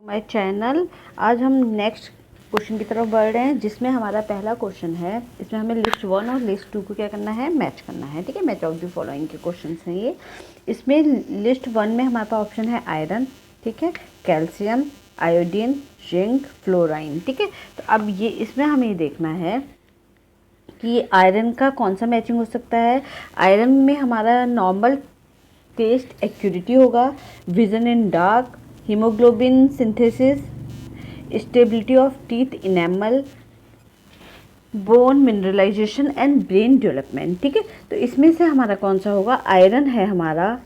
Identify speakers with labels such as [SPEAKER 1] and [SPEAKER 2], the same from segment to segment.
[SPEAKER 1] My channel. आज हम next question की तरफ बढ़ रहे हैं, जिसमें हमारा पहला क्वेश्चन है। इसमें हमें लिस्ट 1 और लिस्ट 2 को क्या करना है, मैच करना है। ठीक है, मैच ऑफ द फॉलोइंग के क्वेश्चन हैं ये। इसमें लिस्ट 1 में हमारे पास ऑप्शन है आयरन, ठीक है, कैल्शियम, आयोडीन, जिंक, फ्लोराइन। ठीक है, तो अब ये इसमें हमें ये देखना है कि आयरन का कौन सा मैचिंग हो सकता है। आयरन में हमारा नॉर्मल टेस्ट एक्यूरिटी होगा, vision in dark, haemoglobin synthesis, stability of teeth enamel, bone mineralisation and brain development. ठीक है, तो इसमें से हमारा कौन सा होगा, आयरन है हमारा।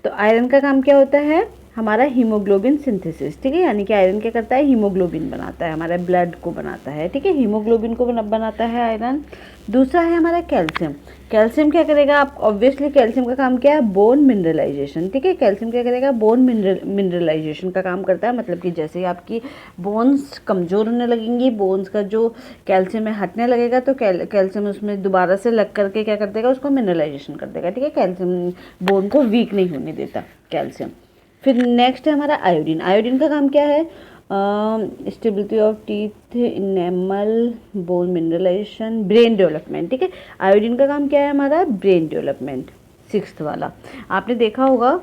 [SPEAKER 1] तो आयरन का काम क्या होता है, हमारा हीमोग्लोबिन सिंथेसिस। ठीक है, यानी कि आयरन क्या करता है, हीमोग्लोबिन बनाता है, हमारे ब्लड को बनाता है। ठीक है, हीमोग्लोबिन को बनाता है आयरन। दूसरा है हमारा कैल्शियम। कैल्शियम क्या करेगा, आप ऑब्वियसली कैल्शियम का काम क्या है, बोन मिनरलाइजेशन। ठीक है, कैल्शियम क्या करेगा, बोन मिनरलाइजेशन का काम करता है। मतलब कि जैसे ही आपकी बोन्स कमज़ोर होने लगेंगी, बोन्स का जो कैल्शियम है हटने लगेगा, तो कैल्शियम उसमें दोबारा से लग करके क्या कर देगा, उसको मिनरलाइजेशन कर देगा। ठीक है, कैल्शियम बोन को वीक नहीं होने देता कैल्शियम। फिर नेक्स्ट है हमारा आयोडीन। आयोडीन का काम क्या है, stability of teeth enamel, bone mineralisation, brain development. ठीक है, आयोडीन का काम क्या है हमारा, ब्रेन डेवलपमेंट। 6th वाला आपने देखा होगा,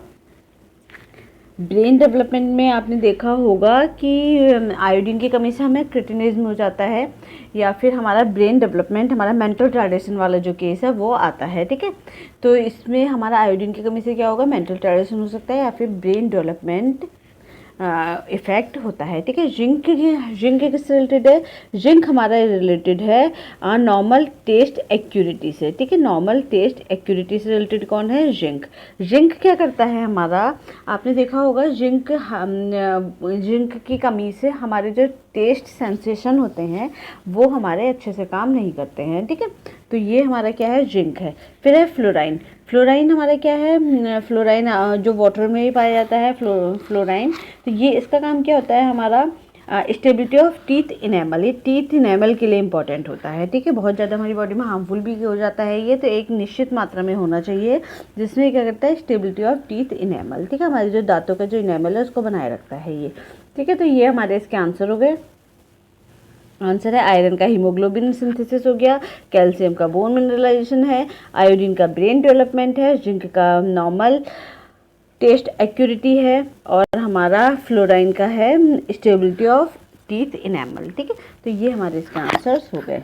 [SPEAKER 1] ब्रेन डेवलपमेंट में आपने देखा होगा कि आयोडीन की कमी से हमें क्रिटिनिज्म हो जाता है, या फिर हमारा ब्रेन डेवलपमेंट, हमारा मेंटल रिटार्डेशन वाला जो केस है वो आता है। ठीक है, तो इसमें हमारा आयोडीन की कमी से क्या होगा, मेंटल रिटार्डेशन हो सकता है, या फिर ब्रेन डेवलपमेंट इफेक्ट होता है। ठीक है, जिंक किससे रिलेटेड है, जिंक हमारा रिलेटेड है नॉर्मल टेस्ट एक्यूरिटी से। ठीक है, नॉर्मल टेस्ट एक्यूरिटी से रिलेटेड कौन है, जिंक। जिंक क्या करता है हमारा, आपने देखा होगा जिंक की कमी से हमारे जो टेस्ट सेंसेशन होते हैं वो हमारे अच्छे से काम नहीं करते हैं। ठीक है, तो ये हमारा क्या है, जिंक है। फिर है फ्लोराइन। फ्लोराइन हमारा क्या है, फ्लोराइन जो वाटर में ही पाया जाता है, फ्लोराइन। तो ये इसका काम क्या होता है हमारा, स्टेबिलिटी ऑफ टीथ इनेमल। ये टीथ इनेमल के लिए इंपॉर्टेंट होता है। ठीक है, बहुत ज़्यादा हमारी बॉडी में हार्मफुल भी हो जाता है ये, तो एक निश्चित मात्रा में होना चाहिए, जिसमें क्या करता है, स्टेबिलिटी ऑफ टीथ इनेमल। ठीक है, हमारे जो दांतों का जो इनेमल है उसको बनाए रखता है ये। ठीक है, तो ये हमारे इसके आंसर हो गए। आंसर है आयरन का हीमोग्लोबिन सिंथेसिस हो गया, कैल्शियम का बोन मिनरलाइजेशन है, आयोडीन का ब्रेन डेवलपमेंट है, जिंक का नॉर्मल टेस्ट एक्यूरिटी है, और हमारा फ्लोराइन का है स्टेबिलिटी ऑफ टीथ इनेमल। ठीक है, तो ये हमारे इसके आंसर्स हो गए।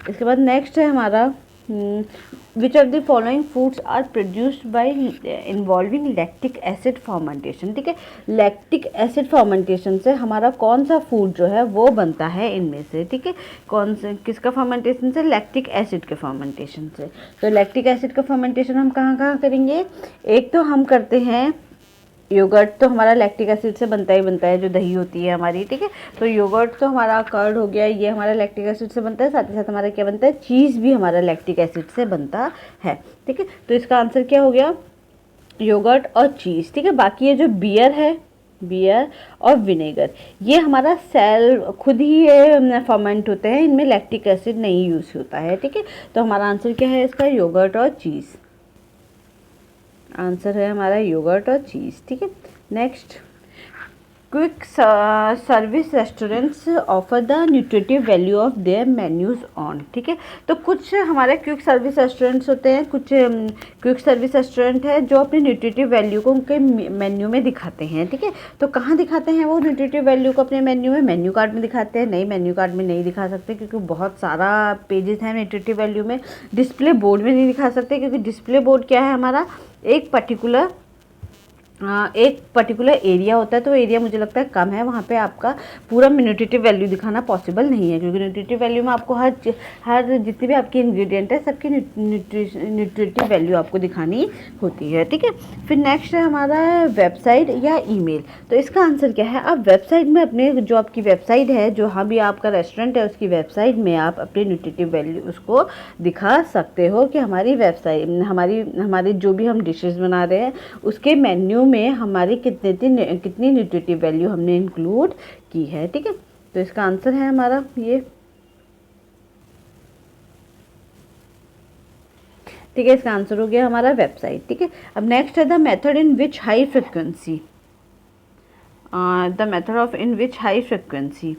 [SPEAKER 1] इसके बाद नेक्स्ट है हमारा which of the following foods are produced by involving lactic acid fermentation. ठीक है, लैक्टिक एसिड फॉर्मेंटेशन से हमारा कौन सा फूड जो है वो बनता है इनमें से। ठीक है, कौन से किसका फॉर्मेंटेशन से, लैक्टिक एसिड के फॉर्मेंटेशन से। तो लैक्टिक एसिड का फॉर्मेंटेशन हम कहाँ कहाँ करेंगे, एक तो हम करते हैं योगर्ट, तो हमारा लैक्टिक एसिड से बनता ही बनता है, जो दही होती है हमारी। ठीक है, तो योगर्ट तो हमारा कर्ड हो गया, ये हमारा लैक्टिक एसिड से बनता है। साथ ही साथ हमारा क्या बनता है, चीज़ भी हमारा लैक्टिक एसिड से बनता है। ठीक है, तो इसका आंसर क्या हो गया, योगर्ट और चीज़। ठीक है, बाकी ये जो बियर है, बियर और विनेगर, ये हमारा सेल खुद ही फर्मेंट होते हैं, इनमें लैक्टिक एसिड नहीं यूज़ होता है। ठीक है, तो हमारा आंसर क्या है इसका, योगर्ट और चीज़। आंसर है हमारा योगर्ट और चीज़। ठीक है, next, quick service restaurants offer the nutritive value of their menus on. ठीक है, तो कुछ हमारे क्विक सर्विस रेस्टोरेंट्स होते हैं, कुछ क्विक सर्विस रेस्टोरेंट है जो अपनी न्यूट्रिटिव वैल्यू को उनके मेन्यू में दिखाते हैं। ठीक है, तो कहाँ दिखाते हैं वो न्यूट्रिटिव वैल्यू को अपने मेन्यू में, मेन्यू कार्ड में दिखाते हैं। नहीं, मेन्यू कार्ड में नहीं दिखा सकते, क्योंकि बहुत सारा पेजेस हैं न्यूट्रिटिव वैल्यू में। डिस्प्ले बोर्ड में नहीं दिखा सकते, क्योंकि डिस्प्ले बोर्ड क्या है हमारा, एक पर्टिकुलर एरिया होता है, तो एरिया मुझे लगता है कम है, वहाँ पे आपका पूरा न्यूट्रिटिव वैल्यू दिखाना पॉसिबल नहीं है, क्योंकि न्यूट्रिटिव वैल्यू में आपको हर जितने भी आपके इंग्रेडिएंट है सबकी न्यूट्रिटिव वैल्यू आपको दिखानी होती है। ठीक है, फिर नेक्स्ट है हमारा वेबसाइट या ईमेल। तो इसका आंसर क्या है, आप वेबसाइट में अपने जो आपकी वेबसाइट है, जो हाँ भी आपका रेस्टोरेंट है उसकी वेबसाइट में आप अपनी न्यूट्रिटिव वैल्यू उसको दिखा सकते हो, कि हमारी वेबसाइट हमारी जो भी हम डिशेस बना रहे हैं उसके मेन्यू में हमारी कितनी न्यूट्रिटिव वैल्यू हमने इंक्लूड की है। ठीक है, तो इसका आंसर है हमारा ये। ठीक है, इसका आंसर हो गया हमारा वेबसाइट। ठीक है, अब नेक्स्ट है the method in which high frequency the method of in which high frequency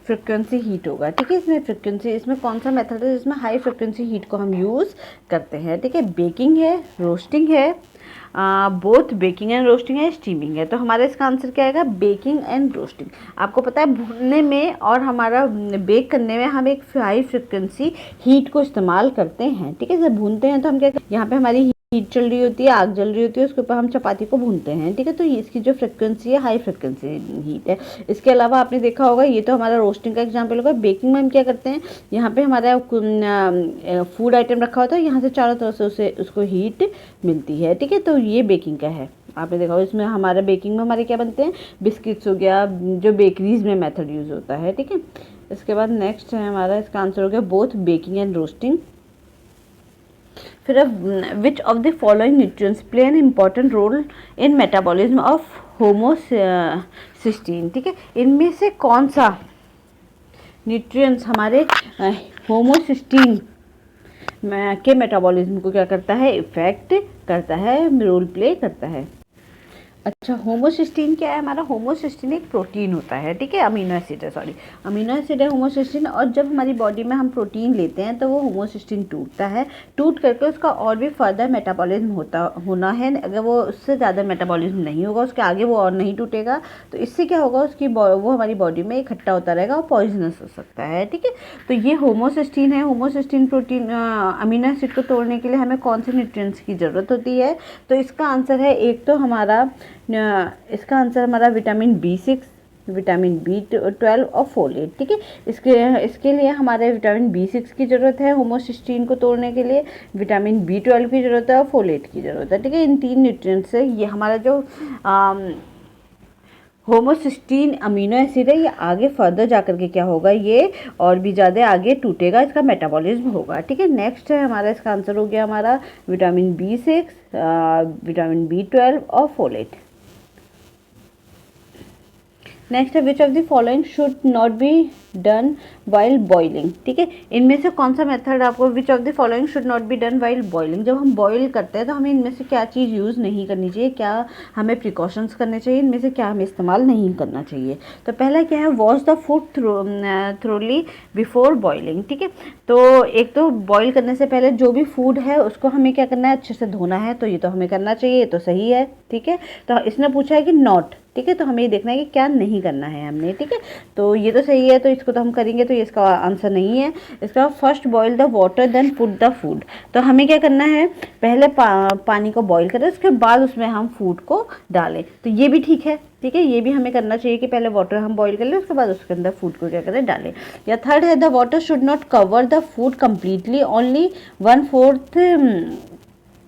[SPEAKER 1] frequency heat होगा, ठीक है। इसमें फ्रिक्वेंसी, इसमें कौन सा मेथड है जिसमें हाई फ्रिक्वेंसी हीट को हम यूज़ करते हैं, ठीक है। बेकिंग है, रोस्टिंग है, बोथ बेकिंग एंड रोस्टिंग है, स्टीमिंग है। तो हमारा इसका आंसर क्या आएगा, बेकिंग एंड रोस्टिंग। आपको पता है भूनने में और हमारा बेक करने में हम एक हाई फ्रिक्वेंसी हीट को इस्तेमाल करते हैं, ठीक है। जब भूनते हैं तो हम क्या, यहाँ पे हमारी हीट चल रही होती है, आग जल रही होती है, उसके ऊपर हम चपाती को भूनते हैं, ठीक है। तो इसकी जो फ्रिक्वेंसी है हाई फ्रिक्वेंसी हीट है। इसके अलावा आपने देखा होगा, ये तो हमारा रोस्टिंग का एग्जांपल होगा। बेकिंग में हम क्या करते हैं, यहाँ पे हमारा फूड आइटम रखा होता है, यहाँ से चारों तरफ से उसे उसको हीट मिलती है, ठीक है। तो ये बेकिंग का है। आपने देखा होगा इसमें हमारा बेकिंग में हमारे क्या बनते हैं, बिस्किट्स हो गया, जो बेकरीज में मेथड यूज़ होता है, ठीक है। इसके बाद नेक्स्ट है हमारा, इसका आंसर हो गया बोथ बेकिंग एंड रोस्टिंग। फिर which of the following nutrients play an important role in metabolism of homocysteine, ठीक है। इनमें से कौन सा न्यूट्रिएंट्स हमारे होमोसिस्टीन के मेटाबॉलिज्म को क्या करता है, इफेक्ट करता है, रोल प्ले करता है। अच्छा, होमोसिस्टीन क्या है हमारा, होमोसिस्टीन एक प्रोटीन होता है, ठीक है। अमीनो एसिड है, सॉरी अमीनो एसिड है होमोसिस्टीन। और जब हमारी बॉडी में हम प्रोटीन लेते हैं तो वो होमोसिस्टीन टूटता है, टूट करके उसका और भी फर्दर मेटाबॉलिज्म होना है। अगर वो उससे ज़्यादा मेटाबॉलिज्म नहीं होगा, उसके आगे वो और नहीं टूटेगा, तो इससे क्या होगा, उसकी वो हमारी बॉडी में इकट्ठा होता रहेगा और पॉइजनस हो सकता है, ठीक है। तो ये होमोसिस्टीन है। होमोसिस्टीन प्रोटीन अमीनो एसिड को तोड़ने के लिए हमें कौन से न्यूट्रिएंट्स की ज़रूरत होती है, तो इसका आंसर है, एक तो हमारा इसका आंसर हमारा विटामिन B6, विटामिन B12 और फोलेट, ठीक है। इसके लिए हमारे विटामिन B6 की ज़रूरत है, होमोसिस्टीन को तोड़ने के लिए विटामिन B12 की ज़रूरत है और फोलेट की ज़रूरत है, ठीक है। इन 3 न्यूट्रिएंट्स से ये हमारा जो होमोसिस्टीन अमीनो एसिड है, ये आगे फर्दर जाकर के क्या होगा, ये और भी ज़्यादा आगे टूटेगा, इसका मेटाबॉलिज्म होगा, ठीक है। नेक्स्ट है हमारा, इसका आंसर हो गया हमारा विटामिन B6, विटामिन B12 और फोलेट। नेक्स्ट है which of the following should not be done while boiling, ठीक है। इनमें से कौन सा मेथड आपको, विच of the following should not be done while boiling, जब हम बॉईल करते हैं तो हमें इनमें से क्या चीज़ यूज़ नहीं करनी चाहिए, क्या हमें प्रिकॉशंस करने चाहिए, इनमें से क्या हमें इस्तेमाल नहीं करना चाहिए। तो पहला क्या है, wash the food thoroughly before boiling, ठीक है। तो एक तो बॉईल करने से पहले जो भी फूड है उसको हमें क्या करना है, अच्छे से धोना है, तो ये तो हमें करना चाहिए, ये तो सही है, ठीक है। तो इसने पूछा है कि नॉट, ठीक है, तो हमें ये देखना है कि क्या नहीं करना है हमने, ठीक है। तो ये तो सही है, तो इसको तो हम करेंगे, तो ये इसका आंसर नहीं है। इसका first boil the water then put the food, तो हमें क्या करना है, पहले पानी को बॉईल करें, उसके बाद उसमें हम फूड को डालें, तो ये भी ठीक है, ठीक है। ये भी हमें करना चाहिए कि पहले वाटर हम बॉईल कर लें, उसके बाद उसके अंदर फूड को क्या करें, डालें। या थर्ड है the water should not cover the food completely, only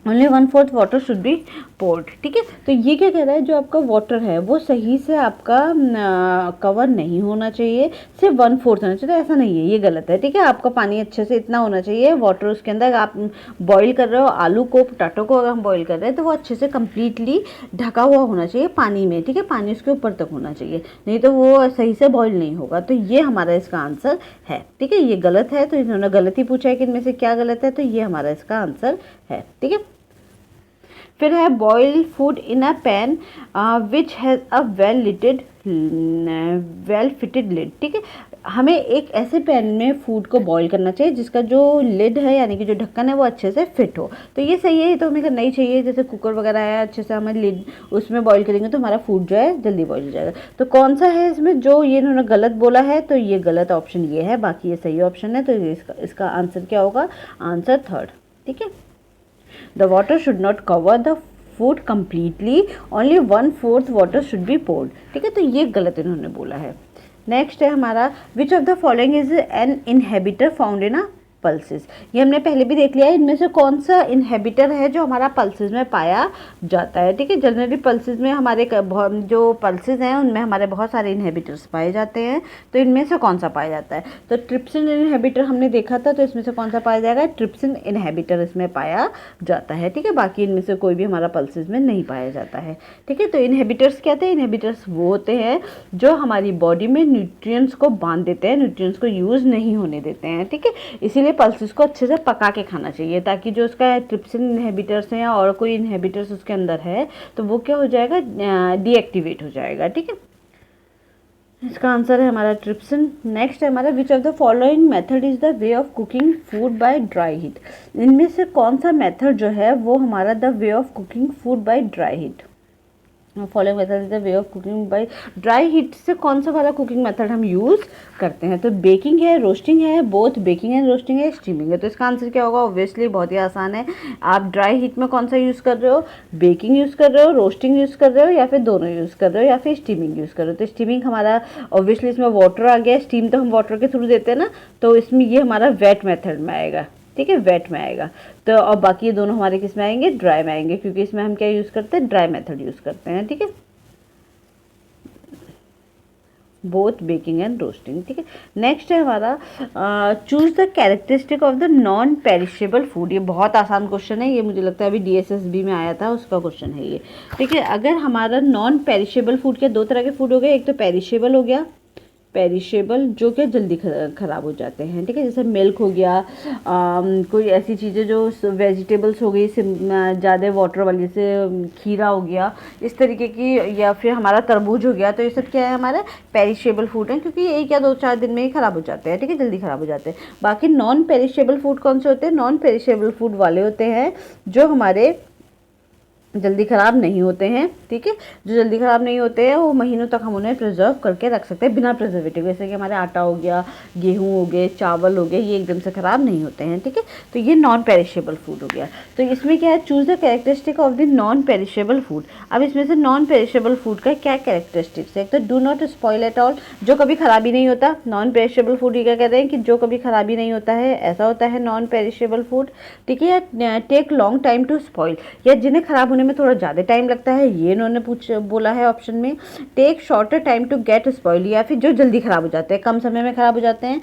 [SPEAKER 1] 1/4 water should be poured, ठीक है। तो ये क्या कह रहा है, जो आपका वाटर है वो सही से आपका कवर नहीं होना चाहिए, सिर्फ 1/4 होना चाहिए, तो ऐसा नहीं है, ये गलत है, ठीक है। आपका पानी अच्छे से इतना होना चाहिए, वाटर उसके अंदर आप बॉईल कर रहे हो, आलू को, पोटैटो को अगर हम बॉईल कर रहे हैं तो वो अच्छे से कम्प्लीटली ढका हुआ होना चाहिए पानी में, ठीक है। पानी उसके ऊपर तक होना चाहिए, नहीं तो वो सही से बॉईल नहीं होगा। तो ये हमारा इसका आंसर है, ठीक है। ये गलत है, तो इन्होंने गलत ही पूछा है कि इनमें से क्या गलत है, तो ये हमारा इसका आंसर है, ठीक है। फिर है boil food in a pan which has a well fitted lid, ठीक है। हमें एक ऐसे पैन में फूड को बॉईल करना चाहिए जिसका जो लिड है, यानी कि जो ढक्कन है, वो अच्छे से फिट हो, तो ये सही है, ये तो हमें करना ही चाहिए। जैसे कुकर वगैरह है, अच्छे से हमें लिड उसमें बॉईल करेंगे तो हमारा फूड जो है जल्दी बॉईल हो जाएगा। तो कौन सा है इसमें जो ये इन्होंने गलत बोला है, तो ये गलत ऑप्शन ये है, बाकी ये सही ऑप्शन है। तो इसका आंसर क्या होगा, आंसर थर्ड, ठीक है। The water should not cover the food completely, only 1/4 water should be poured, ठीक है। तो ये गलत इन्होंने बोला है। नेक्स्ट है हमारा which of the following is an inhibitor found in a pulses, ये हमने पहले भी देख लिया है। इनमें से कौन सा इनहेबिटर है जो हमारा पल्सेस में पाया जाता है, ठीक है। जनरली पल्सेस में हमारे जो पल्सेस हैं उनमें हमारे बहुत सारे इनहेबिटर्स पाए जाते हैं, तो इनमें से कौन सा पाया जाता है, तो ट्रिप्सिन इनहेबिटर हमने देखा था, तो इसमें से कौन सा पाया जाएगा, ट्रिप्सिन इनहेबिटर इसमें पाया जाता है, ठीक है। बाकी इनमें से कोई भी हमारा पल्सेस में नहीं पाया जाता है, ठीक है। तो इनहेबिटर्स क्या थे, इनहेबिटर्स वो होते हैं जो हमारी बॉडी में न्यूट्रिएंट्स को बांध देते हैं, न्यूट्रिएंट्स को यूज़ नहीं होने देते हैं, ठीक है। इसीलिए पल्सेस को अच्छे से पका के खाना चाहिए, ताकि जो उसका ट्रिप्सिन इनहिबिटर्स हैं या और कोई इनहिबिटर्स उसके अंदर है तो वो क्या हो जाएगा, डीएक्टिवेट हो जाएगा। ठीक है, इसका आंसर है हमारा ट्रिप्सिन। नेक्स्ट है हमारा, which of the following method is the way of cooking food by dry heat. इनमें से कौन सा मेथड जो है वो हमारा the way of cooking food by dry heat, following method is the way of cooking by dry heat से कौन सा वाला कुकिंग मेथड हम यूज़ करते हैं। तो बेकिंग है, रोस्टिंग है, बोथ बेकिंग एंड रोस्टिंग है, स्टीमिंग है। तो इसका आंसर क्या होगा, ऑब्वियसली बहुत ही आसान है। आप ड्राई हीट में कौन सा यूज़ कर रहे हो, बेकिंग यूज़ कर रहे हो, रोस्टिंग यूज़ कर रहे हो, या फिर दोनों यूज़ कर रहे हो, या फिर स्टीमिंग यूज़ कर रहे हो। तो स्टीमिंग हमारा ऑब्वियसली इसमें वाटर आ गया, स्टीम तो हम वाटर के थ्रू देते हैं ना, तो इसमें ये हमारा वेट मेथड में आएगा। ठीक है, वेट में आएगा। तो और बाकी ये दोनों हमारे किस में आएंगे, ड्राई में आएंगे, क्योंकि इसमें हम क्या यूज़ करते हैं, ड्राई मेथड यूज़ करते हैं। ठीक है, बोथ बेकिंग एंड रोस्टिंग। ठीक है, नेक्स्ट है हमारा, choose the characteristic of the non perishable food. ये बहुत आसान क्वेश्चन है, ये मुझे लगता है अभी DSSB में आया था, उसका क्वेश्चन है ये। ठीक है, अगर हमारा नॉन पेरिशेबल फूड के दो तरह के फूड हो गए, एक तो पेरिशेबल हो गया, पेरिशेबल जो कि जल्दी ख़राब हो जाते हैं। ठीक है, जैसे मिल्क हो गया, कोई ऐसी चीज़ें जो वेजिटेबल्स हो गई ज़्यादा वाटर वाली, से खीरा हो गया, इस तरीके की, या फिर हमारा तरबूज हो गया। तो ये सब क्या है, हमारा पेरिशेबल फूड है, क्योंकि एक या 2-4 दिन में ही ख़राब हो जाते हैं। ठीक है, जल्दी ख़राब हो जाते हैं। बाकी नॉन पेरिशेबल फूड कौन से होते हैं, नॉन पेरिशेबल फूड वाले होते हैं जो हमारे जल्दी ख़राब नहीं होते हैं। ठीक है, जो जल्दी ख़राब नहीं होते हैं वो महीनों तक हम उन्हें प्रिजर्व करके रख सकते हैं बिना प्रिजर्वेटिव। जैसे कि हमारे आटा हो गया, गेहूं हो गए, चावल हो गए, ये एकदम से ख़राब नहीं होते हैं। ठीक है, तो ये नॉन पेरिशेबल फूड हो गया। तो इसमें क्या है, choose the characteristic of the non perishable food. अब इसमें से नॉन पेरिशेबल फूड का क्या कैरेक्टरिस्टिक्स है, तो do not spoil at all, जो कभी ख़राबी नहीं होता। नॉन पेरिशेबल फूड ये क्या कहते हैं कि जो कभी ख़राबी नहीं होता है, ऐसा होता है नॉन पेरिशेबल फूड। ठीक है, या take long time to spoil, या जिन्हें ख़राब होने में थोड़ा ज़्यादा टाइम लगता है, ये इन्होंने बोला है ऑप्शन में। Take shorter time to get spoil, या फिर जो जल्दी ख़राब हो जाते हैं, कम समय में ख़राब हो जाते हैं।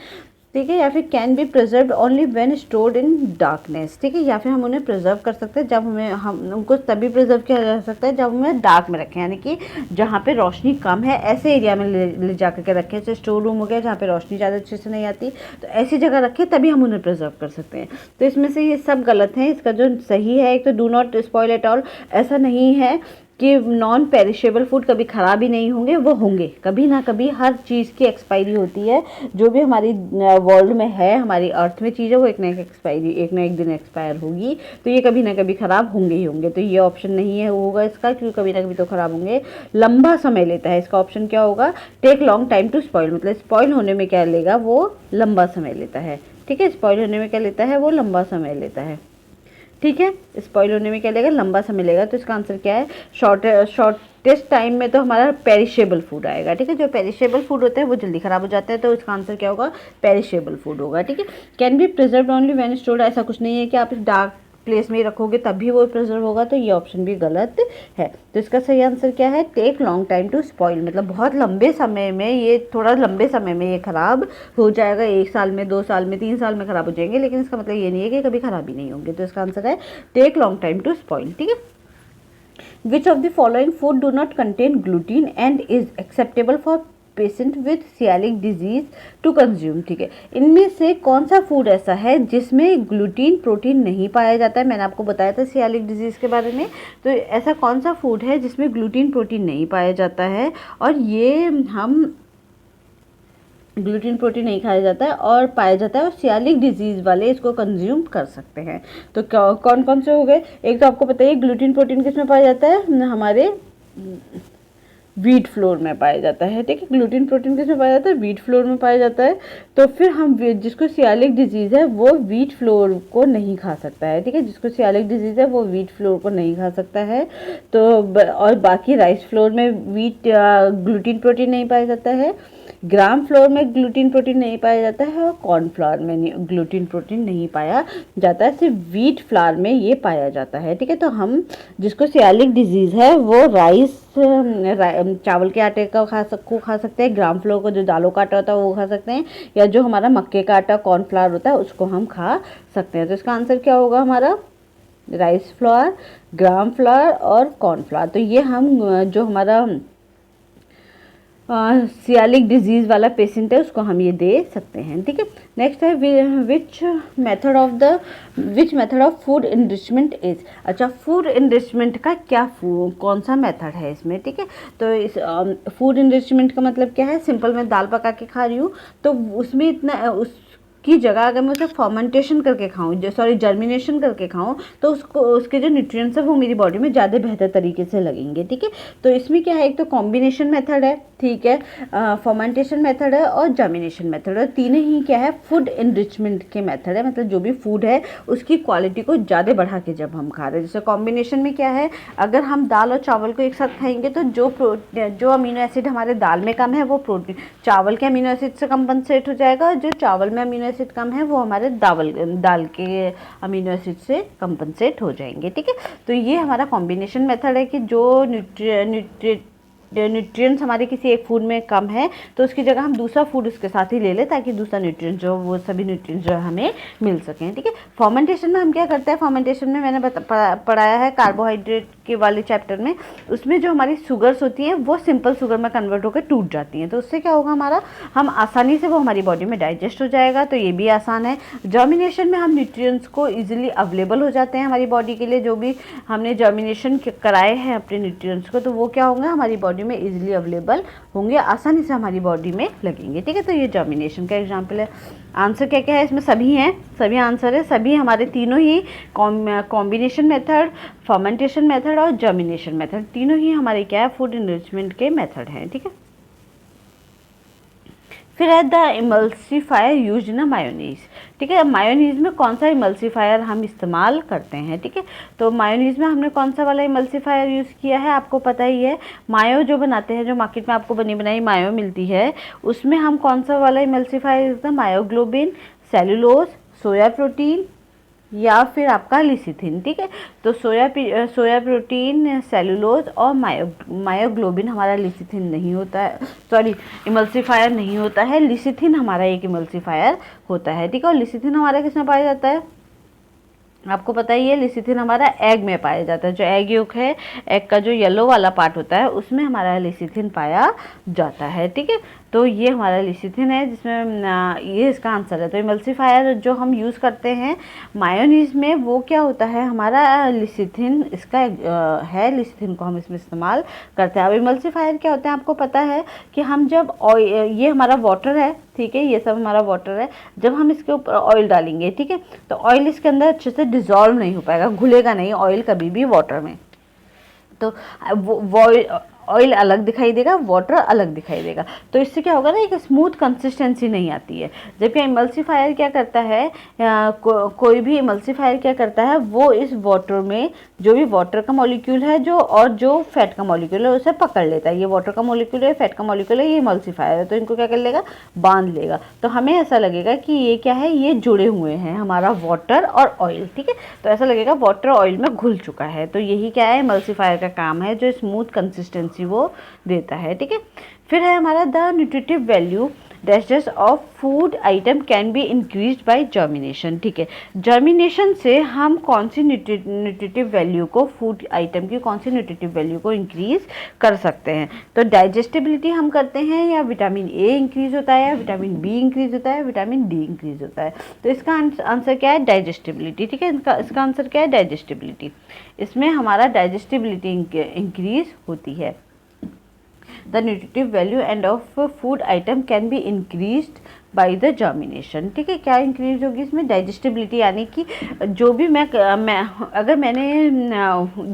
[SPEAKER 1] ठीक है, या फिर can be preserve only when stored in darkness. ठीक है, या फिर हम उन्हें प्रिजर्व कर सकते हैं जब हम उनको तभी प्रिजर्व किया जा सकता है जब हमें डार्क में रखें, यानी कि जहाँ पे रोशनी कम है ऐसे एरिया में ले जा करके रखें। जैसे स्टोर रूम हो गया जहाँ पे रोशनी ज़्यादा अच्छे से नहीं आती, तो ऐसी जगह रखें तभी हम उन्हें प्रिजर्व कर सकते हैं। तो इसमें से ये सब गलत हैं। इसका जो सही है, एक तो do not spoil at all, ऐसा नहीं है कि नॉन पेरिशेबल फूड कभी ख़राब ही नहीं होंगे, वो होंगे कभी ना कभी। हर चीज़ की एक्सपायरी होती है, जो भी हमारी वर्ल्ड में है, हमारी अर्थ में चीज़ है, वो एक ना एक एक्सपायरी, एक ना एक दिन एक्सपायर होगी। तो ये कभी ना कभी ख़राब होंगे ही होंगे। तो ये ऑप्शन नहीं है होगा इसका, क्योंकि कभी ना कभी तो ख़राब होंगे। लंबा समय लेता है, इसका ऑप्शन क्या होगा, take long time to spoil, मतलब स्पॉइल होने में क्या लेगा, वो लंबा समय लेता है। ठीक है, स्पॉइल होने में क्या लेता है, वो लंबा समय लेता है। ठीक है, स्पॉइल होने में क्या लेगा, लंबा समय लेगा। तो इसका आंसर क्या है, शॉर्टेस्ट टाइम में तो हमारा पेरिशेबल फूड आएगा। ठीक है, जो पेरिशेबल फूड होते हैं वो जल्दी ख़राब हो जाते हैं, तो इसका आंसर क्या होगा, पेरिशेबल फूड होगा। ठीक है, can be preserve only when stored, ऐसा कुछ नहीं है कि आप इस डार्क प्लेस में ही रखोगे तभी वो प्रिजर्व होगा, तो ये ऑप्शन भी गलत है। तो इसका सही आंसर क्या है, take long time to spoil, मतलब बहुत लंबे समय में, ये थोड़ा लंबे समय में ये ख़राब हो जाएगा। 1 साल में, 2 साल में, 3 साल में ख़राब हो जाएंगे, लेकिन इसका मतलब ये नहीं है कि कभी ख़राब ही नहीं होंगे। तो इसका आंसर है take long time to spoil. ठीक है, which of the following food do not contain gluten and is acceptable for patient with coeliac disease to consume. ठीक है, इनमें से कौन सा फूड ऐसा है जिसमें ग्लूटीन प्रोटीन नहीं पाया जाता है। मैंने आपको बताया था सियालिक डिजीज़ के बारे में। तो ऐसा कौन सा फूड है जिसमें ग्लूटीन प्रोटीन नहीं पाया जाता है, और ये हम ग्लूटीन प्रोटीन नहीं खाया जाता है और पाया जाता है, और सियालिक डिजीज़ वाले इसको कंज्यूम कर सकते हैं। तो कौन कौन से हो गए, एक तो आपको पता है ग्लूटीन प्रोटीन किस में पाया जाता है, हमारे व्हीट फ्लोर में पाया जाता है। ठीक है, ग्लूटीन प्रोटीन किस में पाया जाता है, व्हीट फ्लोर में पाया जाता है। तो फिर हम जिसको सियालिक डिजीज़ है वो व्हीट फ्लोर को नहीं खा सकता है। ठीक है, जिसको सियालिक डिजीज़ है वो व्हीट फ्लोर को नहीं खा सकता है। तो और बाकी राइस फ्लोर में ग्लूटीन प्रोटीन नहीं पाया जाता है, ग्राम फ्लोर में ग्लूटीन प्रोटीन नहीं पाया जाता है, और कॉर्न फ्लावर में ग्लूटीन प्रोटीन नहीं पाया जाता है, सिर्फ व्हीट फ्लावर में ये पाया जाता है। ठीक है, तो हम जिसको सियालिक डिजीज़ है वो चावल के आटे का खा सकते हैं, ग्राम फ्लोर को जो दालों का आटा होता है वो खा सकते हैं, या जो हमारा मक्के का आटा कॉर्न फ्लावर होता है उसको हम खा सकते हैं। तो इसका आंसर क्या होगा हमारा, राइस फ्लावर, ग्राम फ्लावर और कॉर्न फ्लावर। तो ये हम जो हमारा सियालिक डिजीज़ वाला पेशेंट है उसको हम ये दे सकते हैं, ठीक है। नेक्स्ट है which method of food enrichment is. अच्छा, फूड इनरिचमेंट का क्या कौन सा मेथड है इसमें, ठीक है। तो इस फूड इनरिचमेंट का मतलब क्या है, सिंपल मैं दाल पका के खा रही हूँ तो उसमें इतना की जगह अगर मैं उसे फर्मेंटेशन करके खाऊं, सॉरी जर्मिनेशन करके खाऊं, तो उसको उसके जो न्यूट्रिएंट्स है वो मेरी बॉडी में ज़्यादा बेहतर तरीके से लगेंगे, ठीक है। तो इसमें क्या है, एक तो कॉम्बिनेशन मेथड है, ठीक है, फर्मेंटेशन मेथड है और जर्मिनेशन मेथड है। तीनों ही क्या है, फूड इनरिचमेंट के मेथड है, मतलब जो भी फूड है उसकी क्वालिटी को ज़्यादा बढ़ा के जब हम खा रहे हैं। जैसे कॉम्बिनेशन में क्या है, अगर हम दाल और चावल को एक साथ खाएंगे तो जो अमीनो एसिड हमारे दाल में कम है वो प्रोटीन चावल के अमीनो एसिड से कंपनसेट हो जाएगा, और जो चावल में अमीनो एसिड कम है वो हमारे दाल के अमीनो एसिड से कंपनसेट हो जाएंगे, ठीक है। तो ये हमारा कॉम्बिनेशन मेथड है कि जो न्यूट्रिएंट्स हमारे किसी एक फूड में कम है तो उसकी जगह हम दूसरा फूड उसके साथ ही ले लें ताकि दूसरा न्यूट्रिएंट जो वो सभी न्यूट्रिएंट्स जो हमें मिल सकें, ठीक है। फर्मेंटेशन में हम क्या करते हैं, फर्मेंटेशन में मैंने पढ़ाया है कार्बोहाइड्रेट के वाले चैप्टर में, उसमें जो हमारी शुगर्स होती हैं वो सिंपल शुगर में कन्वर्ट होकर टूट जाती हैं, तो उससे क्या होगा, हमारा हम आसानी से वो हमारी बॉडी में डाइजेस्ट हो जाएगा, तो ये भी आसान है। जर्मिनेशन में हम न्यूट्रिएंट्स को ईजिली अवेलेबल हो जाते हैं हमारी बॉडी के लिए, जो भी हमने जर्मिनेशन कराए हैं अपने न्यूट्रिएंट्स को, तो वो क्या होंगे, हमारी बॉडी में इजीली अवेलेबल होंगे, आसानी से हमारी बॉडी में लगेंगे, ठीक है। तो ये जर्मिनेशन का एग्जांपल है। आंसर क्या क्या है इसमें, सभी हैं, सभी आंसर है, सभी हमारे तीनों ही कॉम्बिनेशन मेथड, फर्मेंटेशन मेथड और जर्मिनेशन मेथड, तीनों ही हमारे क्या है, फूड इनरिचमेंट के मेथड हैं, ठीक है। फिर है the emulsifier use in mayonnaise, ठीक है। मायोनीज में कौन सा इमल्सीफायर हम इस्तेमाल करते हैं, ठीक है। तो मायोनीज में हमने कौन सा वाला इमल्सीफायर यूज़ किया है, आपको पता ही है, मायो जो बनाते हैं, जो मार्केट में आपको बनी बनाई मायो मिलती है, उसमें हम कौन सा वाला इमल्सीफायर यूज़ करते हैं, मायोग्लोबिन, सेलुलोज, सोया प्रोटीन या फिर आपका लिसिथिन, ठीक है। तो सोया प्रोटीन, सेलुलोज और मायोग्लोबिन हमारा लिसिथिन नहीं होता है, सॉरी इमल्सीफायर नहीं होता है, लिसिथिन हमारा एक इमल्सीफायर होता है, ठीक है। और लिसिथिन हमारा किसमें पाया जाता है, आपको पता ही है, लिसिथिन हमारा एग में पाया जाता है, जो एग योक है, एग का जो येलो वाला पार्ट होता है उसमें हमारा लिसिथिन पाया जाता है, ठीक है। तो ये हमारा लिसिथिन है, जिसमें ये इसका आंसर है। तो इमल्सीफायर जो हम यूज़ करते हैं मायोनीज में वो क्या होता है, हमारा लिसिथिन इसका है, लिसिथिन को हम इसमें इस्तेमाल करते हैं। अब इमल्सीफायर क्या होते हैं, आपको पता है कि हम जब ये हमारा वाटर है, ठीक है, ये सब हमारा वाटर है, जब हम इसके ऊपर ऑयल डालेंगे, ठीक है, तो ऑयल इसके अंदर अच्छे से डिज़ोल्व नहीं हो पाएगा, घुलेगा नहीं ऑयल कभी भी वाटर में, तो वो ऑयल अलग दिखाई देगा, वाटर अलग दिखाई देगा, तो इससे क्या होगा ना, एक स्मूथ कंसिस्टेंसी नहीं आती है। जबकि इमल्सीफायर क्या करता है, कोई भी इमल्सीफायर क्या करता है, वो इस वाटर में जो भी वाटर का मॉलिक्यूल है और जो फैट का मॉलिक्यूल है उसे पकड़ लेता है। ये वाटर का मॉलिक्यूल है, फैट का मॉलिक्यूल है, ये इमल्सीफायर है, तो इनको क्या कर लेगा, बांध लेगा, तो हमें ऐसा लगेगा कि ये क्या है, ये जुड़े हुए हैं हमारा वाटर और ऑयल, ठीक है। तो ऐसा लगेगा वाटर ऑयल में घुल चुका है, तो यही क्या है, इमल्सीफायर का काम है, जो स्मूथ कंसिस्टेंसी वो देता है, ठीक है। फिर है हमारा the nutritive value dash of food item can be increased by germination, ठीक है। जर्मिनेशन से हम कौन सी न्यूट्रिटिव वैल्यू को, फूड आइटम की कौन सी न्यूट्रिटिव वैल्यू को इंक्रीज कर सकते हैं, तो डाइजेस्टिबिलिटी हम करते हैं, या विटामिन ए इंक्रीज होता है, या विटामिन बी इंक्रीज होता है, विटामिन डी इंक्रीज होता है। तो इसका आंसर क्या है, डाइजेस्टिबिलिटी, ठीक है। इसका आंसर क्या है, डाइजेस्टिबिलिटी, इसमें हमारा डाइजेस्टिबिलिटी इंक्रीज होती है। The nutritive value and of food item can be increased by the germination, ठीक है। क्या इंक्रीज होगी इसमें, डाइजेस्टिबिलिटी, यानी कि जो भी मैं अगर मैंने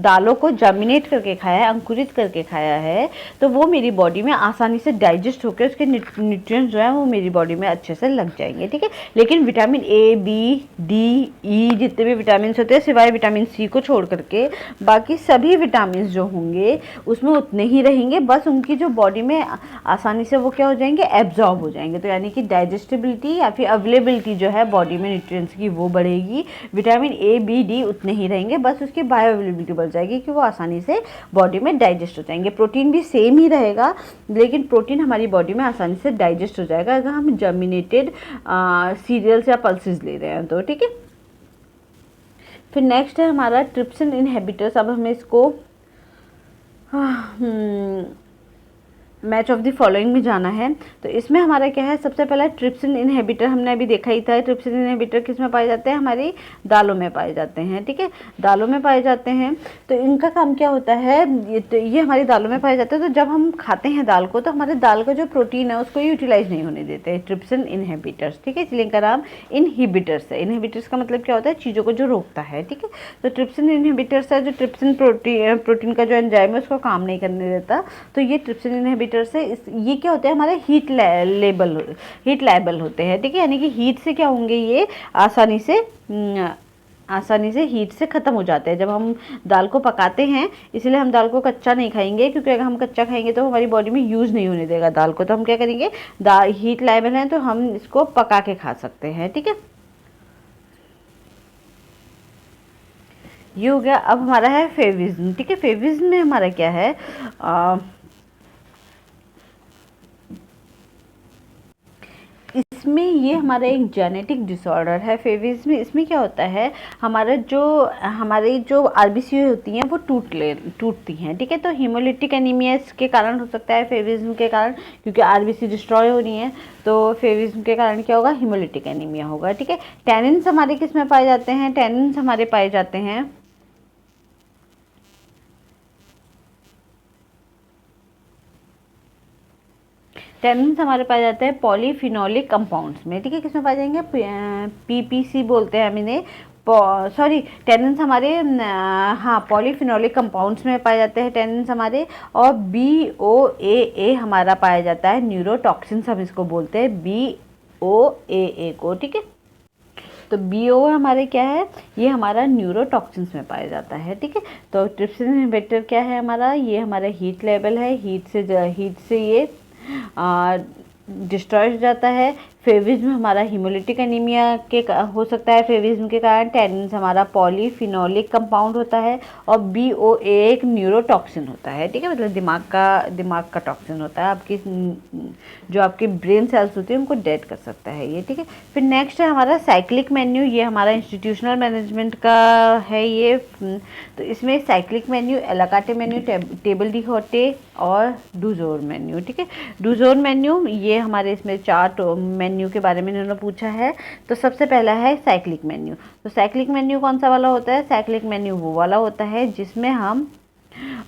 [SPEAKER 1] दालों को जर्मिनेट करके खाया है, अंकुरित करके खाया है, तो वो मेरी बॉडी में आसानी से डाइजेस्ट होकर उसके न्यूट्रिएंट्स जो है वो मेरी बॉडी में अच्छे से लग जाएंगे, ठीक है। लेकिन विटामिन ए, बी, डी, ई जितने भी विटामिन होते हैं, सिवाय विटामिन सी को छोड़ करके बाकी सभी विटामिन जो होंगे उसमें उतने ही रहेंगे, बस उनकी जो बॉडी में आसानी से वो क्या हो जाएंगे, एब्जॉर्ब हो जाएंगे, तो यानी कि डाइजेस्टिबिलिटी या फिर अवेलेबिलिटी जो है बॉडी में न्यूट्रिएंट्स की वो बढ़ेगी। विटामिन ए, बी, डी उतने ही रहेंगे, बस उसकी बायो अवेलेबिलिटी बढ़ जाएगी कि वो आसानी से बॉडी में डाइजेस्ट हो जाएंगे। प्रोटीन भी सेम ही रहेगा, लेकिन प्रोटीन हमारी बॉडी में आसानी से डाइजेस्ट हो जाएगा अगर हम जर्मिनेटेड सीरियल्स या पल्सेस ले रहे हैं तो, ठीक है। फिर नेक्स्ट है हमारा ट्रिप्सिन इनहिबिटर्स। अब हमें इसको मैच ऑफ द फॉलोइंग में जाना है। तो इसमें हमारा क्या है, सबसे पहला ट्रिप्सिन इनहिबिटर हमने अभी देखा ही था। ट्रिप्सिन इनहिबिटर किस में पाए जाते हैं, हमारी दालों में पाए जाते हैं, ठीक है, दालों में पाए जाते हैं। तो इनका काम क्या होता है, ये हमारी दालों में पाए जाते हैं। तो जब हम खाते हैं दाल को, तो हमारे दाल का जो प्रोटीन है उसको यूटिलाइज नहीं होने देते हैं ट्रिप्सिन इनहिबिटर्स, ठीक है, इसलिए इनका नाम इनहिबिटर्स है। इनहिबिटर्स का मतलब क्या होता है, चीज़ों को जो रोकता है, ठीक है। तो ट्रिप्सिन इनहिबिटर्स है जो ट्रिप्सिन प्रोटीन का जो एंजाइम है उसको काम नहीं करने देता। तो ये ट्रिप्सिन इनहिबिटर से ये क्या होते हैं, हमारे हीट लेबल होते हैं, ठीक है, यानी कि हीट से क्या होंगे, ये आसानी से हीट से ख़त्म हो जाते हैं जब हम दाल को पकाते हैं। इसलिए हम दाल को कच्चा नहीं खाएंगे, क्योंकि अगर हम कच्चा खाएंगे तो हमारी बॉडी में यूज़ नहीं होने देगा दाल को। तो हम क्या करेंगे, दाल हीट लेबल है तो हम इसको पका के खा सकते हैं, ठीक है। ये हो गया। अब हमारा है फेविज्म, ठीक है। फेविज्म में हमारा क्या है, इसमें ये हमारा एक जेनेटिक डिसऑर्डर है फेविज्म में। इसमें क्या होता है, हमारी जो आरबीसी होती हैं वो टूटती हैं, ठीक है। तो हीमोलिटिक एनीमिया के कारण हो सकता है, फेविज्म के कारण, क्योंकि आरबीसी डिस्ट्रॉय हो रही हैं। तो फेविज्म के कारण क्या होगा, हीमोलिटिक एनीमिया होगा, ठीक है। टैनिन्स हमारे किस में पाए जाते हैं, टैनिन्स हमारे पाए जाते हैं टैनिन्स हमारे पाए जाते हैं पॉलीफिनोलिक कंपाउंड्स में, ठीक है। किसमें पाए जाएंगे, पीपीसी बोलते हैं हम इन्हें, सॉरी, टैनिन्स हमारे हाँ पॉलीफिनोलिक कंपाउंड्स में पाए जाते हैं टैनिन्स हमारे। और BOAA हमारा पाया जाता है न्यूरोटॉक्सिन्स, हम इसको बोलते हैं BOAA को, ठीक है। तो BO हमारे क्या है, ये हमारा न्यूरोटॉक्सिन्स में पाया जाता है, ठीक है। तो ट्रिप्सिन इनहिबिटर क्या है हमारा, ये हमारा हीट लेवल है, हीट से ये डिस्ट्रॉय हो जाता है। फेविज्म हमारा हीमोलिटिक एनीमिया के हो सकता है फेविज्म के कारण। टैनिन्स हमारा पॉलीफिनोलिक कंपाउंड होता है। और BOA एक न्यूरोटॉक्सिन होता है, ठीक है, मतलब दिमाग का टॉक्सिन होता है, आपकी जो आपके ब्रेन सेल्स होती है उनको डेड कर सकता है ये, ठीक है। फिर नेक्स्ट है हमारा साइक्लिक मेन्यू, ये हमारा इंस्टीट्यूशनल मैनेजमेंट का है ये। तो इसमें cyclic menu, a la carte menu, table d'hote और डूजोर मेन्यू, ठीक है। डूजोर मेन्यू ये हमारे इसमें 4 मेन्यू के बारे में इन्होंने पूछा है। तो सबसे पहला है साइक्लिक मेन्यू। तो साइक्लिक मेन्यू कौन सा वाला होता है, साइक्लिक मेन्यू वो वाला होता है जिसमें हम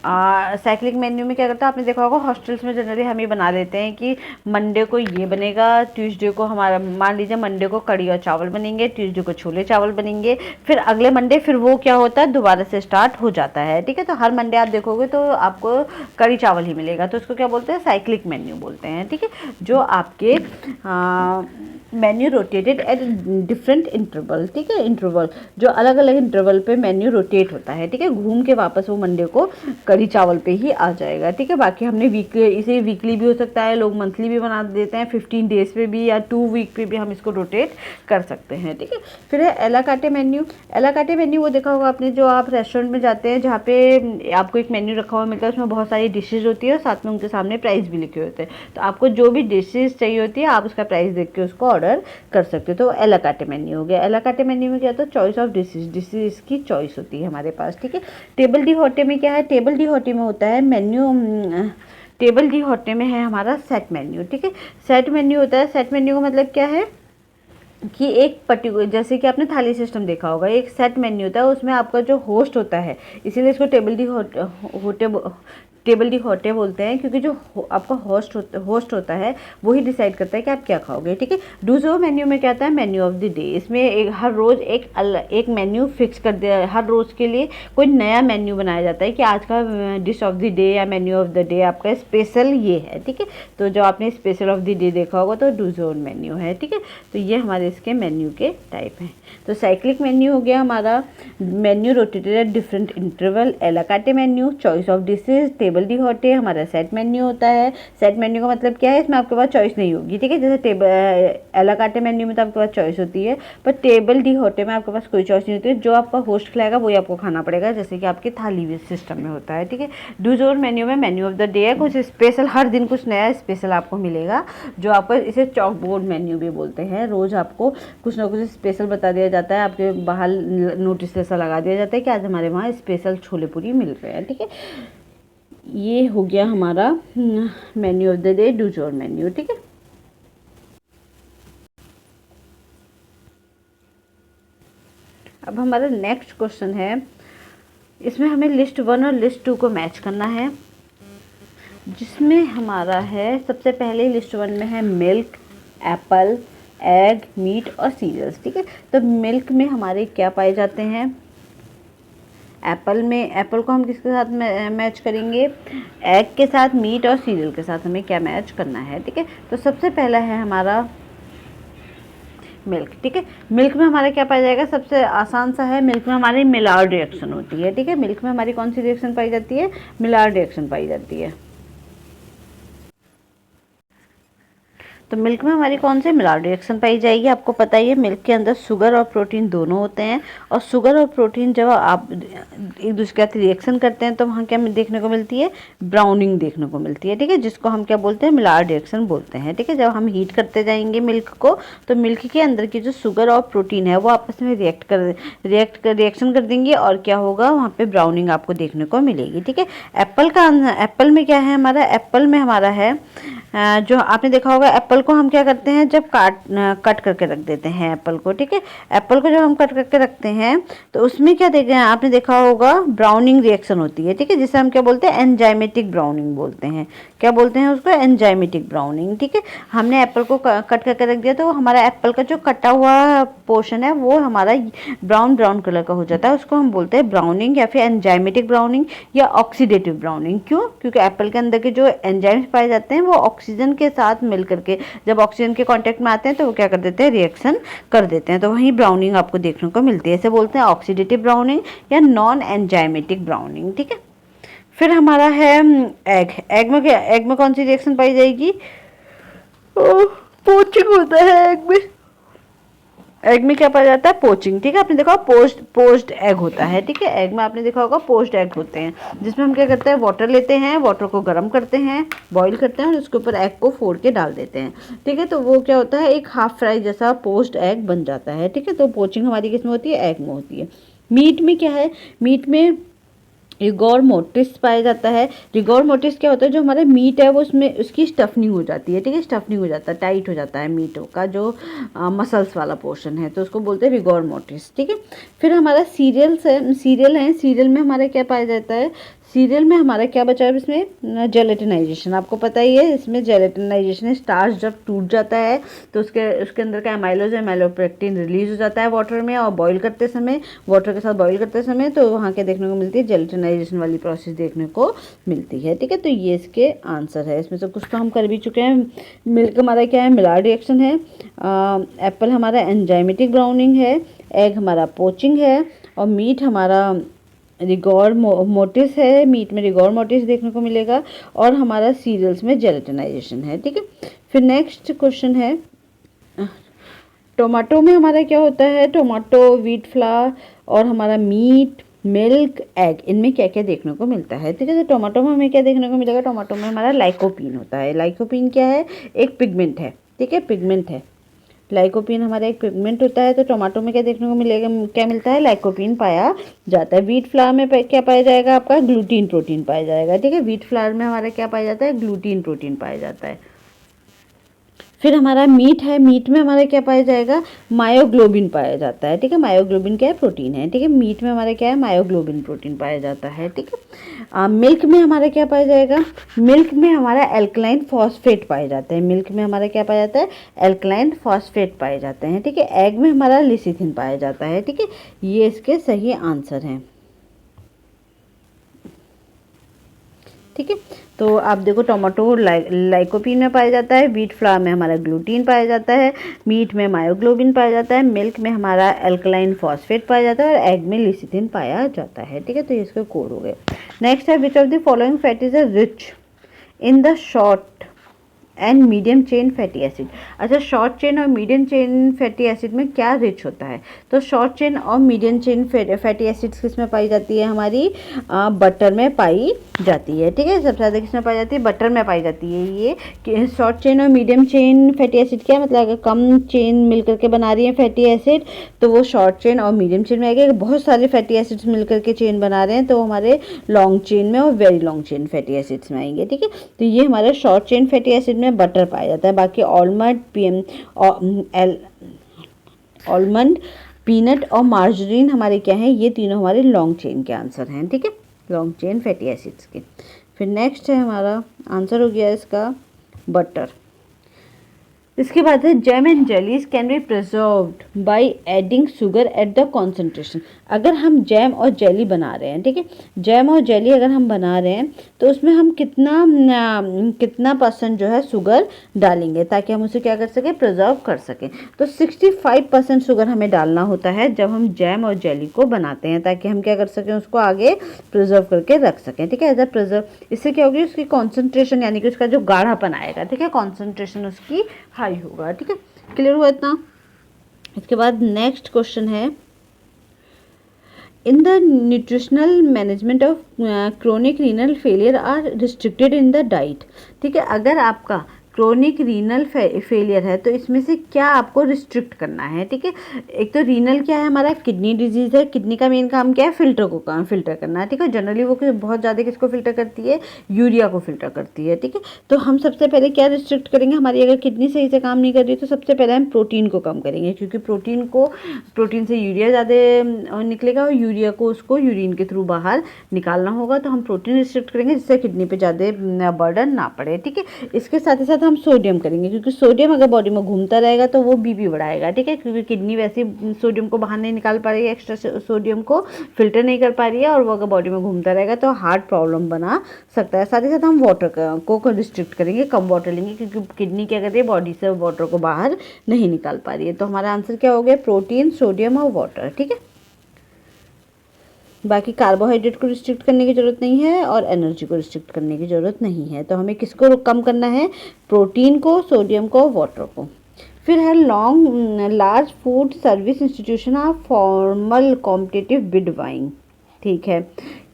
[SPEAKER 1] साइक्लिक मेन्यू में क्या करता है, आपने देखा होगा हॉस्टल्स में जनरली हम ये बना लेते हैं कि मंडे को ये बनेगा, ट्यूसडे को हमारा, मान लीजिए मंडे को कड़ी और चावल बनेंगे, ट्यूसडे को छोले चावल बनेंगे, फिर अगले मंडे फिर वो क्या होता है, दोबारा से स्टार्ट हो जाता है, ठीक है। तो हर मंडे आप देखोगे तो आपको कड़ी चावल ही मिलेगा, तो उसको क्या बोलते हैं, साइक्लिक मेन्यू बोलते हैं, ठीक है। जो आपके menu rotated at different interval, ठीक है, इंटरवल जो अलग अलग इंटरवल पे मेन्यू रोटेट होता है, ठीक है, घूम के वापस वो मंडे को कड़ी चावल पे ही आ जाएगा, ठीक है। बाकी हमने इसे वीकली भी हो सकता है, लोग मंथली भी बना देते हैं, 15 डेज पे भी या 2 वीक पे भी हम इसको रोटेट कर सकते हैं, ठीक है। फिर है एलाकाटे मेन्यू। एलाकाटे मेन्यू वो देखा होगा आपने, जो आप रेस्टोरेंट में जाते हैं जहाँ पे आपको एक मेन्यू रखा हुआ मिलता है, उसमें बहुत सारी डिशेज होती है और साथ में उनके सामने प्राइस भी लिखे होते हैं। तो आपको जो भी डिशेज चाहिए होती है आप उसका प्राइस देख के उसको ऑर्डर कर सकते हो। तो एलाकाटे मेन्यू हो गया। एलाकाटे मेन्यू में क्या होता है, चॉइस ऑफ डिशेज की चॉइस होती है हमारे पास, ठीक है। टेबल डी हॉटे में क्या है, टेबल डी हॉटे में होता है मेन्यू, टेबल डी हॉटे में है हमारा सेट मेन्यू, ठीक है। सेट मेन्यू होता है, सेट मेन्यू का मतलब क्या है कि एक पर्टिकुलर, जैसे कि आपने थाली सिस्टम देखा होगा, एक सेट मेन्यू होता है, उसमें आपका जो होस्ट होता है, इसीलिए इसको टेबल डी हॉटे बोलते हैं, क्योंकि जो आपका होस्ट होता है वही डिसाइड करता है कि आप क्या खाओगे, ठीक है। डूजो मेन्यू में क्या आता है, मेन्यू ऑफ द डे। इसमें हर रोज़ एक मेन्यू फिक्स कर दिया, हर रोज़ के लिए कोई नया मेन्यू बनाया जाता है कि आज का डिश ऑफ द डे या मेन्यू ऑफ द डे आपका स्पेशल ये है, ठीक है। तो जो आपने स्पेशल ऑफ द डे देखा होगा तो डूजोर मेन्यू है, ठीक है। तो ये हमारे इसके मेन्यू के टाइप हैं। तो साइक्लिक मेन्यू हो गया हमारा, menu rotated at different interval, a la carte menu, choice of dishes, table d'hote हमारा सेट मेन्यू होता है। सेट मेन्यू का मतलब क्या है, इसमें आपके पास चॉइस नहीं होगी, ठीक है। जैसे एलाकाटे मेन्यू में तो आपके पास चॉइस होती है, पर टेबल डी हॉटे में आपके पास कोई चॉइस नहीं होती है, जो आपका होस्ट खिलाएगा वही आपको खाना पड़ेगा, जैसे कि आपकी थाली सिस्टम में होता है, ठीक है। डूजोर मेन्यू में मेन्यू ऑफ द डे है, कुछ स्पेशल, हर दिन कुछ नया स्पेशल आपको मिलेगा, जो आपको, इसे चॉक बोर्ड मेन्यू भी बोलते हैं। रोज़ आपको कुछ ना कुछ स्पेशल बता दिया जाता है, आपके बाहर नोटिस ऐसा लगा दिया जाता है कि आज हमारे वहाँ स्पेशल छोले पूरी मिल रहे हैं, ठीक है। ये हो गया हमारा menu of the day, do जोर मेन्यू। ठीक है, अब हमारा नेक्स्ट क्वेश्चन है, इसमें हमें लिस्ट 1 और लिस्ट 2 को मैच करना है, जिसमें हमारा है सबसे पहले लिस्ट 1 में है मिल्क, एप्पल, एग, मीट और सीरियल्स। ठीक है, तो मिल्क में हमारे क्या पाए जाते हैं, एप्पल में, एप्पल को हम किसके साथ मैच करेंगे, एग के साथ, मीट और सीरियल के साथ हमें क्या मैच करना है। ठीक है, तो सबसे पहला है हमारा मिल्क। ठीक है, मिल्क में हमारा क्या पाया जाएगा, सबसे आसान सा है, मिल्क में हमारी मिलार्ड रिएक्शन होती है। ठीक है, मिल्क में हमारी कौन सी रिएक्शन पाई जाती है, मिलार्ड रिएक्शन पाई जाती है। तो मिल्क में हमारी कौन सी मिलार्ड रिएक्शन पाई जाएगी, आपको पता ही है मिल्क के अंदर शुगर और प्रोटीन दोनों होते हैं, और शुगर और प्रोटीन जब आप एक दूसरे के साथ रिएक्शन करते हैं तो वहाँ क्या देखने को मिलती है, ब्राउनिंग देखने को मिलती है। ठीक है, जिसको हम क्या बोलते हैं, मिलार्ड रिएक्शन बोलते हैं। ठीक है, जब हम हीट करते जाएंगे मिल्क को तो मिल्क के अंदर की जो शुगर और प्रोटीन है वो आपस में रिएक्शन कर देंगे, और क्या होगा, वहाँ पे ब्राउनिंग आपको देखने को मिलेगी। ठीक है, एप्पल में क्या है हमारा, एप्पल में हमारा है जो आपने देखा होगा, एप्पल को हम क्या करते हैं, जब कट करके रख देते हैं एप्पल को। ठीक है, एप्पल को जब हम कट करके रखते हैं तो उसमें क्या देखें, आपने देखा होगा ब्राउनिंग रिएक्शन होती है। ठीक है, जिसे हम क्या बोलते हैं, एंजाइमेटिक ब्राउनिंग बोलते हैं। क्या बोलते हैं उसको, एंजाइमेटिक ब्राउनिंग। ठीक है, हमने एप्पल को कट करके रख दिया तो हमारा एप्पल का जो कटा हुआ पोर्शन है वो हमारा ब्राउन ब्राउन कलर का हो जाता है, उसको हम बोलते हैं ब्राउनिंग, या फिर एंजाइमेटिक ब्राउनिंग या ऑक्सीडेटिव ब्राउनिंग। क्यों, क्योंकि एप्पल के अंदर के जो एंजाइम्स पाए जाते हैं वो ऑक्सीजन के साथ मिल करके जब ऑक्सीजन के कांटेक्ट में आते हैं तो वो क्या कर देते हैं, रिएक्शन कर देते हैं, तो वहीं ब्राउनिंग आपको देखने को मिलती है। इसे बोलते हैं ऑक्सीडेटिव ब्राउनिंग या नॉन एंजाइमेटिक ब्राउनिंग। ठीक है, फिर हमारा है एग। एग में कौन सी रिएक्शन पाई जाएगी, पोचिंग होता है एग में। एग में क्या पाया जाता है, पोचिंग। ठीक है, आपने देखा पोस्ड एग होता है। ठीक है, एग में आपने देखा होगा पोस्ड एग होते हैं, जिसमें हम क्या करते हैं, वाटर लेते हैं, वाटर को गर्म करते हैं, बॉईल करते हैं और उसके ऊपर एग को फोड़ के डाल देते हैं। ठीक है, तो वो क्या होता है, एक हाफ फ्राई जैसा पोस्ड एग बन जाता है। ठीक है, तो पोचिंग हमारी किस में होती है, एग में होती है। मीट में क्या है, मीट में रिगोर मोर्टिस पाया जाता है। रिगोर मोर्टिस क्या होता है, जो हमारा मीट है वो उसमें उसकी स्टफनिंग हो जाती है। ठीक है, स्टफनिंग हो जाता है, टाइट हो जाता है मीट का जो मसल्स वाला पोर्शन है, तो उसको बोलते हैं रिगोर मोर्टिस। ठीक है, फिर हमारा सीरियल है, सीरियल में हमारा क्या पाया जाता है, सीरियल में हमारा क्या बचा है, इसमें जेलेटिनाइजेशन। आपको पता ही है, इसमें जेलेटिनाइजेशन, स्टार्च जब टूट जाता है तो उसके अंदर का एमाइलोपेक्टिन रिलीज हो जाता है वाटर में, और बॉईल करते समय, वाटर के साथ बॉईल करते समय तो वहाँ क्या देखने को मिलती है, जेलेटिनाइजेशन वाली प्रोसेस देखने को मिलती है। ठीक है, तो ये इसके आंसर है। इसमें से कुछ तो हम कर भी चुके हैं। मिल्क हमारा क्या है, मिलार्ड रिएक्शन है, एप्पल हमारा एंजाइमेटिक ब्राउनिंग है, एग हमारा पोचिंग है, और मीट हमारा रिगोर मोटिस है, मीट में रिगोर मोटिस देखने को मिलेगा, और हमारा सीरियल्स में जेलेटिनाइजेशन है। ठीक है, फिर नेक्स्ट क्वेश्चन है, टोमेटो में हमारा क्या होता है, टोमेटो, व्हीट फ्लावर और हमारा मीट, मिल्क, एग, इनमें क्या क्या देखने को मिलता है। ठीक है, तो टोमेटो में हमें क्या देखने को मिलेगा, टोमेटो में हमारा लाइकोपीन होता है। लाइकोपीन क्या है, एक पिगमेंट है। ठीक है, पिगमेंट है, लाइकोपीन हमारा एक पिगमेंट होता है। तो टोमेटो में क्या देखने को मिलेगा, क्या मिलता है, लाइकोपीन पाया जाता है। व्हीट फ्लावर में क्या पाया जाएगा, आपका ग्लूटीन प्रोटीन पाया जाएगा। ठीक है, व्हीट फ्लावर में हमारा क्या पाया जाता है, ग्लूटीन प्रोटीन पाया जाता है। फिर हमारा मीट है, मीट में हमारा क्या पाया जाएगा, मायोग्लोबिन पाया जाता है। ठीक है, मायोग्लोबिन क्या है, प्रोटीन है। ठीक है, मीट में हमारा क्या है, मायोग्लोबिन प्रोटीन पाया जाता है। ठीक है, मिल्क में हमारा क्या पाया जाएगा, मिल्क में हमारा एल्कलाइन फॉस्फेट पाए जाते हैं। मिल्क में हमारा क्या पाया जाता है, एल्कलाइन फॉस्फेट पाए जाते हैं। ठीक है, एग में हमारा लिसिथिन पाया जाता है। ठीक है, ये इसके सही आंसर हैं। ठीक है, तो आप देखो, टोमेटो लाइकोपीन में पाया जाता है, व्हीट फ्लावर में हमारा ग्लूटीन पाया जाता है, मीट में मायोग्लोबिन पाया जाता है, मिल्क में हमारा एल्कलाइन फॉस्फेट पाया जाता है, और एग में लिसिथिन पाया जाता है। ठीक है, तो ये इसके कोड हो गए। नेक्स्ट है, which of the following fat is rich in the short and medium chain fatty acid. अच्छा, शॉर्ट चेन और मीडियम चेन फैटी एसिड में क्या रिच होता है? तो शॉर्ट चेन और मीडियम चेन फैटी एसिड्स किस में पाई जाती है? हमारी बटर में पाई जाती है। ठीक है, सबसे ज़्यादा किस में पाई जाती है? बटर में पाई जाती है। ये कि शॉर्ट चेन और मीडियम चेन फैटी एसिड क्या मतलब, अगर कम चेन मिलकर के बना रही है फैटी एसिड तो वो शॉर्ट चेन और मीडियम चेन में आएगा। अगर बहुत सारे फैटी एसिड्स मिलकर के चेन बना रहे हैं तो हमारे लॉन्ग चेन में और very long chain fatty acids में आएंगे। ठीक है, तो ये हमारे शॉर्ट चेन फैटी एसिड में बटर पाया जाता है। बाकी आलमंड, पीनट और मार्जरीन हमारे क्या हैं? ये तीनों हमारे लॉन्ग चेन के आंसर हैं। ठीक है, लॉन्ग चेन फैटी एसिड्स के। फिर नेक्स्ट है हमारा आंसर हो गया इसका बटर। इसके बाद है jam and jellies can be preserved by adding sugar at the concentration. अगर हम जैम और जेली बना रहे हैं, ठीक है, जैम और जेली अगर हम बना रहे हैं तो उसमें हम कितना परसेंट जो है शुगर डालेंगे ताकि हम उसे क्या कर सकें? प्रिजर्व कर सकें। तो 65% शुगर हमें डालना होता है जब हम जैम और जेली को बनाते हैं, ताकि हम क्या कर सकें? उसको आगे प्रिजर्व करके रख सकें। ठीक है, एज अ प्रिजर्व, इससे क्या होगी? उसकी कॉन्सेंट्रेशन यानी कि उसका जो गाढ़ापन आएगा, ठीक है, कॉन्सेंट्रेशन उसकी हाई होगा। ठीक है, क्लियर हुआ इतना? इसके बाद नेक्स्ट क्वेश्चन है, in the nutritional management of chronic renal failure are restricted in the diet. ठीक है, अगर आपका क्रोनिक रीनल फेलियर है तो इसमें से क्या आपको रिस्ट्रिक्ट करना है? ठीक है, एक तो रीनल क्या है? हमारा किडनी डिजीज़ है। किडनी का मेन काम क्या है? फिल्टर करना है। ठीक है, जनरली वो बहुत ज़्यादा किसको फिल्टर करती है? यूरिया को फिल्टर करती है। ठीक है, तो हम सबसे पहले क्या रिस्ट्रिक्ट करेंगे? हमारी अगर किडनी सही से काम नहीं कर रही तो सबसे पहले हम प्रोटीन को कम करेंगे, क्योंकि प्रोटीन से यूरिया ज़्यादा निकलेगा और यूरिया को उसको यूरिन के थ्रू बाहर निकालना होगा। तो हम प्रोटीन रिस्ट्रिक्ट करेंगे जिससे किडनी पे ज़्यादा बर्डन ना पड़े। ठीक है, इसके साथ ही साथ हम सोडियम करेंगे, क्योंकि सोडियम अगर बॉडी में घूमता रहेगा तो वो बीपी बढ़ाएगा। ठीक है, क्योंकि किडनी वैसे सोडियम को बाहर नहीं निकाल पा रही है, एक्स्ट्रा सोडियम को फिल्टर नहीं कर पा रही है, और वो अगर बॉडी में घूमता रहेगा तो हार्ट प्रॉब्लम बना सकता है। साथ ही साथ हम वाटर को रिस्ट्रिक्ट करेंगे, कम वाटर लेंगे, क्योंकि किडनी क्या कर रही है? बॉडी से वाटर को बाहर नहीं निकाल पा रही है। तो हमारा आंसर क्या हो गया? प्रोटीन, सोडियम और वाटर। ठीक है, बाकी कार्बोहाइड्रेट को रिस्ट्रिक्ट करने की ज़रूरत नहीं है और एनर्जी को रिस्ट्रिक्ट करने की ज़रूरत नहीं है। तो हमें किसको कम करना है? प्रोटीन को, सोडियम को, वाटर को। फिर है large food service institution are formal competitive bid buying. ठीक है,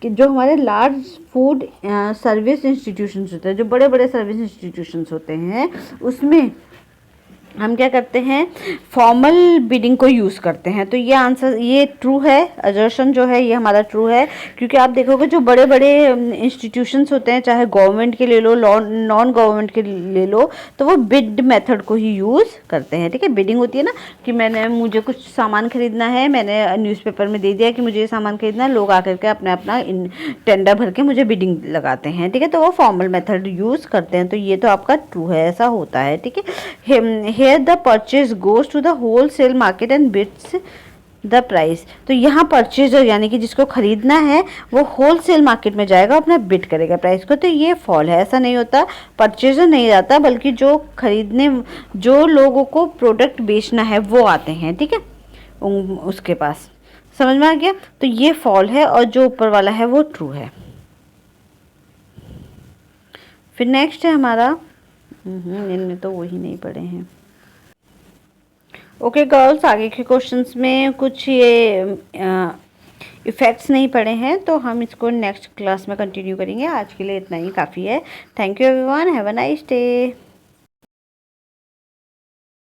[SPEAKER 1] कि जो हमारे लार्ज फूड सर्विस इंस्टीट्यूशंस होते हैं, जो बड़े बड़े सर्विस इंस्टीट्यूशंस होते हैं, उसमें हम क्या करते हैं? फॉर्मल बिडिंग को यूज़ करते हैं। तो ये आंसर, ये ट्रू है, अजर्शन जो है ये हमारा ट्रू है, क्योंकि आप देखोगे जो बड़े बड़े इंस्टीट्यूशंस होते हैं, चाहे गवर्नमेंट के ले लो, नॉन गवर्नमेंट के ले लो, तो वो बिड मेथड को ही यूज़ करते हैं। ठीक है, बिडिंग होती है ना कि मुझे कुछ सामान खरीदना है, मैंने न्यूज़पेपर में दे दिया कि मुझे ये सामान खरीदना है, लोग आकर के अपना टेंडर भर के मुझे बिडिंग लगाते हैं। ठीक है, तो वो फॉर्मल मेथड यूज़ करते हैं। तो ये तो आपका ट्रू है, ऐसा होता है। ठीक है, here the purchase goes to the wholesale market and bids the price। तो यहाँ परचेजर यानी कि जिसको खरीदना है वो होलसेल मार्केट में जाएगा, अपना बिड करेगा प्राइस को। तो ये फॉल है, ऐसा नहीं होता, परचेजर नहीं जाता, बल्कि जो लोगों को प्रोडक्ट बेचना है वो आते हैं। ठीक है, उसके पास। समझ में आ गया? तो ये फॉल है और जो ऊपर वाला है वो ट्रू है। फिर नेक्स्ट है हमारा, इनमें तो वही नहीं पढ़े हैं। ओके गर्ल्स, आगे के क्वेश्चंस में कुछ ये इफ़ेक्ट्स नहीं पढ़े हैं, तो हम इसको नेक्स्ट क्लास में कंटिन्यू करेंगे। आज के लिए इतना ही काफ़ी है। Thank you everyone, have a nice day.